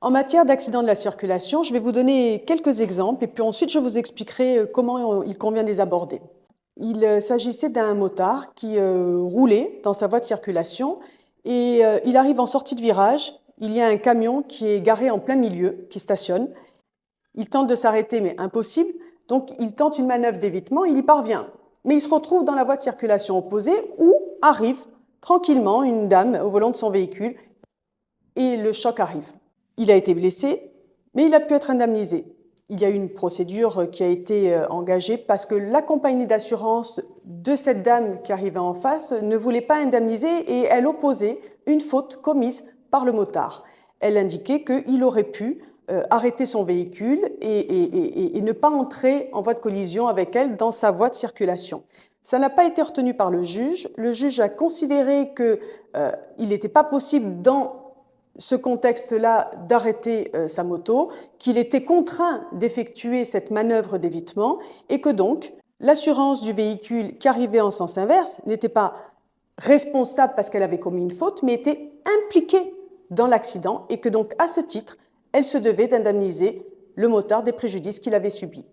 En matière d'accident de la circulation, je vais vous donner quelques exemples et puis ensuite je vous expliquerai comment il convient de les aborder. Il s'agissait d'un motard qui roulait dans sa voie de circulation et il arrive en sortie de virage. Il y a un camion qui est garé en plein milieu, qui stationne. Il tente de s'arrêter, mais impossible. Donc il tente une manœuvre d'évitement, il y parvient. Mais il se retrouve dans la voie de circulation opposée où arrive tranquillement une dame au volant de son véhicule et le choc arrive. Il a été blessé, mais il a pu être indemnisé. Il y a eu une procédure qui a été engagée parce que la compagnie d'assurance de cette dame qui arrivait en face ne voulait pas indemniser et elle opposait une faute commise par le motard. Elle indiquait qu'il aurait pu arrêter son véhicule et ne pas entrer en voie de collision avec elle dans sa voie de circulation. Ça n'a pas été retenu par le juge. Le juge a considéré qu'il n'était pas possible dans ce contexte-là d'arrêter sa moto, qu'il était contraint d'effectuer cette manœuvre d'évitement et que donc l'assurance du véhicule qui arrivait en sens inverse n'était pas responsable parce qu'elle avait commis une faute, mais était impliquée dans l'accident et que donc à ce titre, elle se devait d'indemniser le motard des préjudices qu'il avait subis.